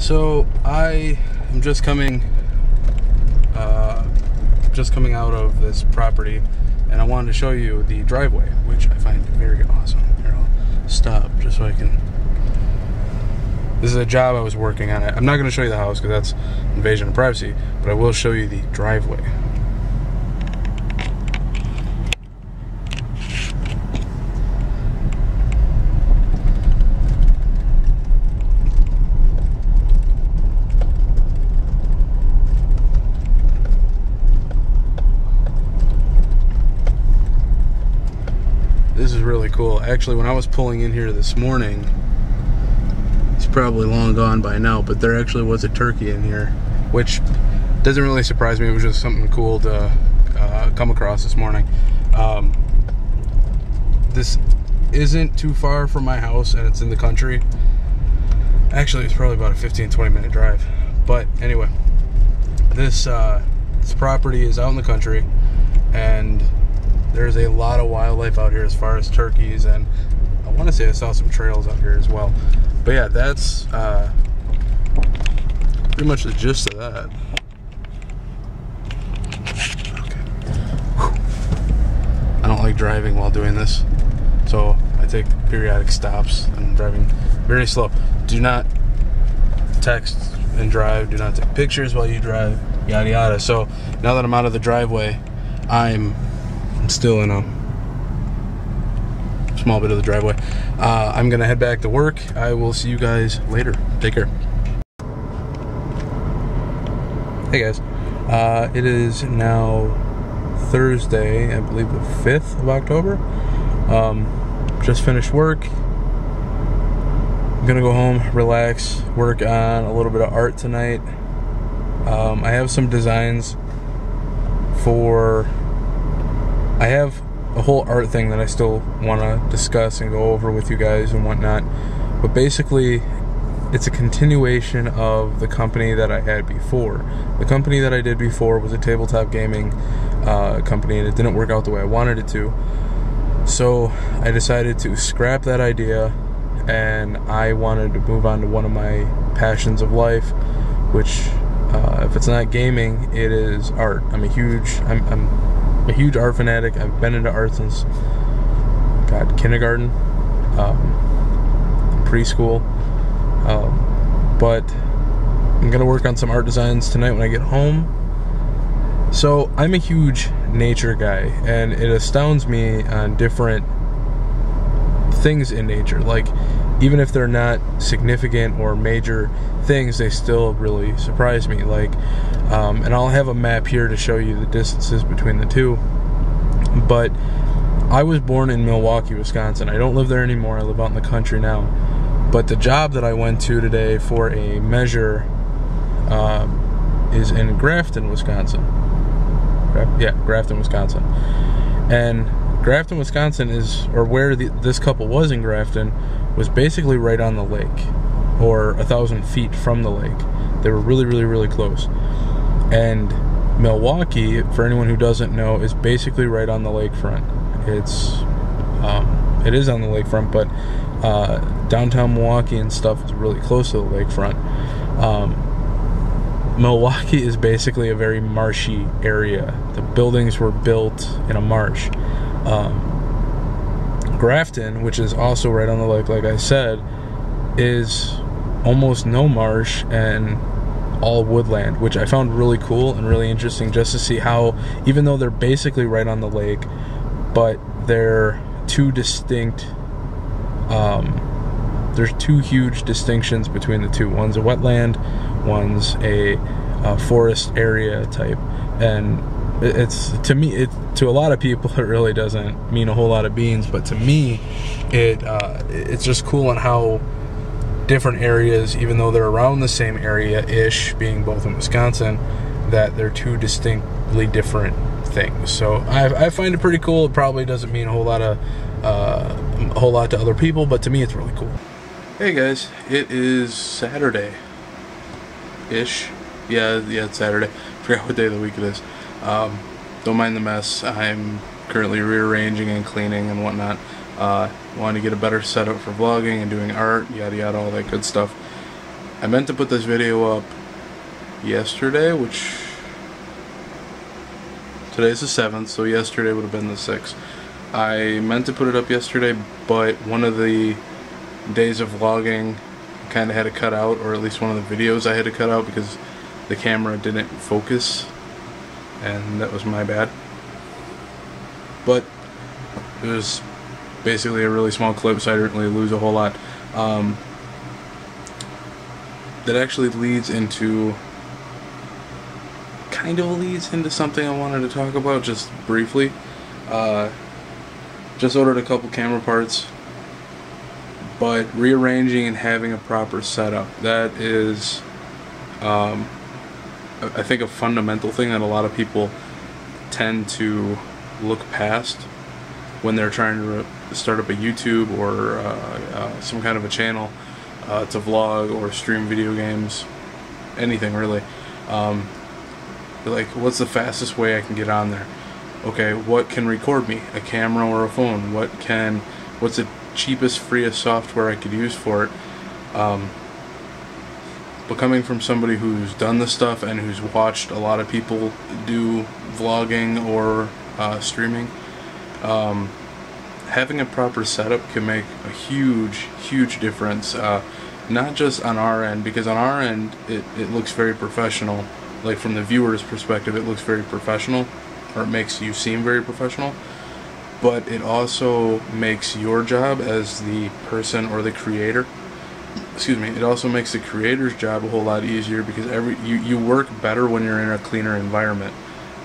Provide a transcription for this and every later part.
So I am just coming out of this property, and I wanted to show you the driveway, which I find very awesome. Here, I'll stop just so I can. This is a job I was working on. I'm not going to show you the house because that's invasion of privacy, but I will show you the driveway. This is really cool. Actually, when I was pulling in here this morning, it's probably long gone by now, but there actually was a turkey in here, which doesn't really surprise me. It was just something cool to come across this morning. This isn't too far from my house, and it's in the country. Actually, it's probably about a 15-20 minute drive. But anyway, this property is out in the country, and there's a lot of wildlife out here as far as turkeys, and I want to say I saw some trails out here as well. But yeah, that's pretty much the gist of that. Okay. Whew. I don't like driving while doing this, so I take periodic stops. I'm driving very slow. Do not text and drive. Do not take pictures while you drive. Yada yada. So now that I'm out of the driveway, I'm still in a small bit of the driveway. I'm gonna head back to work. I will see you guys later. Take care. Hey guys, it is now Thursday, I believe the 5th of October. Just finished work. I'm gonna go home, relax, work on a little bit of art tonight. I have some designs for I have a whole art thing that I still want to discuss and go over with you guys and whatnot. But basically, it's a continuation of the company that I had before. The company that I did before was a tabletop gaming company, and it didn't work out the way I wanted it to. So I decided to scrap that idea, and I wanted to move on to one of my passions of life, which, if it's not gaming, it is art. I'm a huge art fanatic. I've been into art since kindergarten, preschool, but I'm gonna work on some art designs tonight when I get home. So I'm a huge nature guy, and it astounds me on different things in nature. Like, even if they're not significant or major things, they still really surprise me. Like, and I'll have a map here to show you the distances between the two. But I was born in Milwaukee, Wisconsin. I don't live there anymore. I live out in the country now. But the job that I went to today for a measure is in Grafton, Wisconsin. Yeah, Grafton, Wisconsin. And Grafton, Wisconsin is, or where this couple was in Grafton, was basically right on the lake, or 1,000 feet from the lake. They were really, really, really close. And Milwaukee, for anyone who doesn't know, is basically right on the lakefront. It is on the lakefront, but downtown Milwaukee and stuff is really close to the lakefront. Milwaukee is basically a very marshy area. The buildings were built in a marsh. Grafton, which is also right on the lake, like I said, is almost no marsh and all woodland, which I found really cool and really interesting, just to see how, even though they're basically right on the lake, but they're two distinct, there's two huge distinctions between the two. One's a wetland, one's a forest area type, and it's, to me, to a lot of people it really doesn't mean a whole lot of beans, but to me it's just cool on how different areas, even though they're around the same area-ish, being both in Wisconsin, that they're two distinctly different things. So I find it pretty cool. It probably doesn't mean a whole lot to other people, but to me it's really cool. Hey guys, it is Saturday-ish. Yeah, it's Saturday. I forgot what day of the week it is. Don't mind the mess. I'm currently rearranging and cleaning and whatnot. Want to get a better setup for vlogging and doing art, yada yada, all that good stuff. I meant to put this video up yesterday, which today's the 7th, so yesterday would have been the 6th. I meant to put it up yesterday, but one of the days of vlogging kind of had to cut out, or at least one of the videos I had to cut out because the camera didn't focus, and that was my bad. But it was basically a really small clip, so I didn't really lose a whole lot. That actually leads into something I wanted to talk about just briefly. Just ordered a couple camera parts, but rearranging and having a proper setup, that is I think a fundamental thing that a lot of people tend to look past when they're trying to start up a YouTube or some kind of a channel to vlog or stream video games, anything really. Like, what's the fastest way I can get on there? Okay, what can record me? A camera or a phone? What's the cheapest, freest software I could use for it? But coming from somebody who's done this stuff and who's watched a lot of people do vlogging or streaming, having a proper setup can make a huge difference. Not just on our end, because on our end it looks very professional. Like, from the viewer's perspective, it looks very professional, or it makes you seem very professional, but it also makes your job as the person or the creator, it also makes the creator's job a whole lot easier, because you work better when you're in a cleaner environment.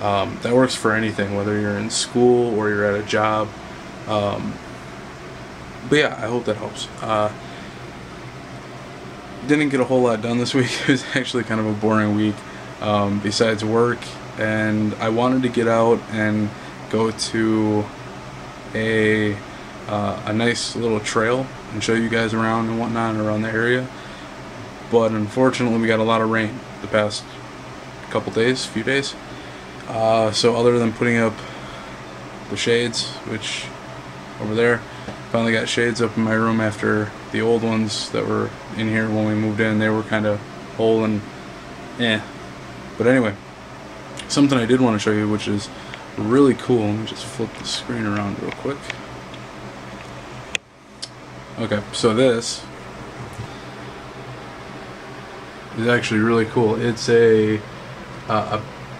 That works for anything, whether you're in school or you're at a job. But yeah, I hope that helps. Didn't get a whole lot done this week. It was actually kind of a boring week, besides work, and I wanted to get out and go to a nice little trail and show you guys around and whatnot around the area, but unfortunately we got a lot of rain the past few days, so other than putting up the shades, which over there, finally got shades up in my room after the old ones that were in here when we moved in, they were kind of old and but anyway, something I did want to show you, which is really cool. Let me just flip the screen around real quick. Okay, so this is actually really cool. It's a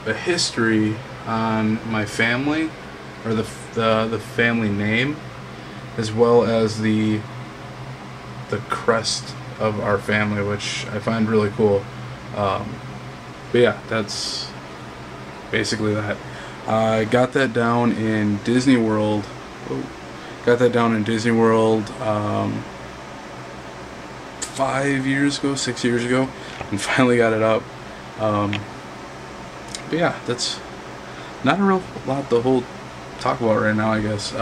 history on my family, or the family name, as well as the crest of our family, which I find really cool. But yeah, that's basically that. I got that down in Disney World. Got that down in Disney World 6 years ago, and finally got it up. But yeah, that's not a real lot to talk about right now, I guess.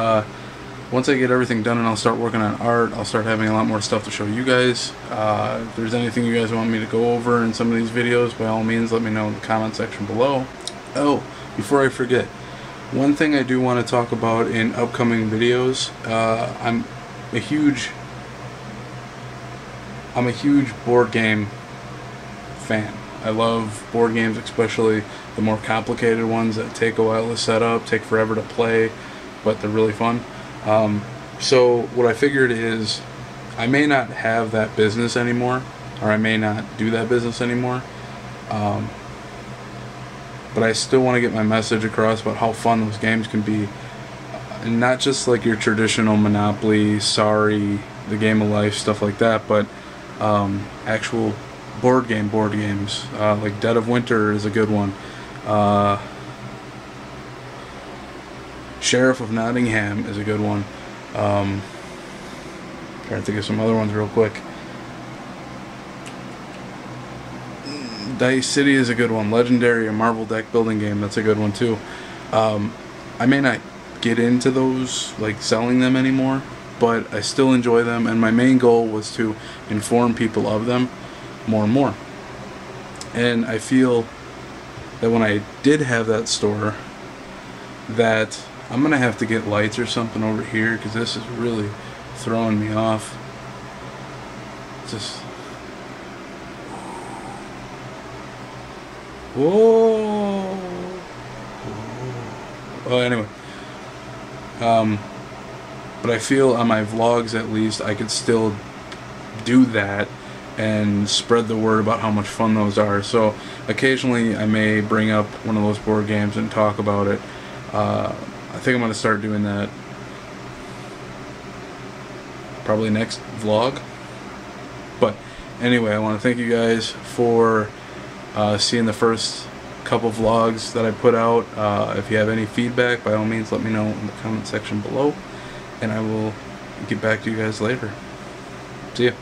Once I get everything done and I'll start working on art, I'll start having a lot more stuff to show you guys. If there's anything you guys want me to go over in some of these videos, by all means let me know in the comment section below. Oh, before I forget, one thing I do want to talk about in upcoming videos, I'm a huge board game fan. I love board games, especially the more complicated ones that take a while to set up, take forever to play, but they're really fun. So what I figured is, I may not have that business anymore, or I may not do that business anymore, but I still want to get my message across about how fun those games can be, and not just like your traditional Monopoly, Sorry, the Game of Life, stuff like that, but actual board games, like Dead of Winter is a good one. Sheriff of Nottingham is a good one. Trying to think of some other ones real quick. Dice City is a good one. Legendary, a Marvel deck building game, that's a good one too. I may not get into those, like selling them anymore, but I still enjoy them, and my main goal was to inform people of them more and more. And I feel that when I did have that store, that I'm gonna have to get lights or something over here, because this is really throwing me off. Whoa. Well, anyway. But I feel on my vlogs at least I could still do that and spread the word about how much fun those are. So occasionally I may bring up one of those board games and talk about it. I think I'm going to start doing that probably next vlog. But anyway, I want to thank you guys for seeing the first couple vlogs that I put out. If you have any feedback, by all means let me know in the comment section below, and I will get back to you guys later. See ya.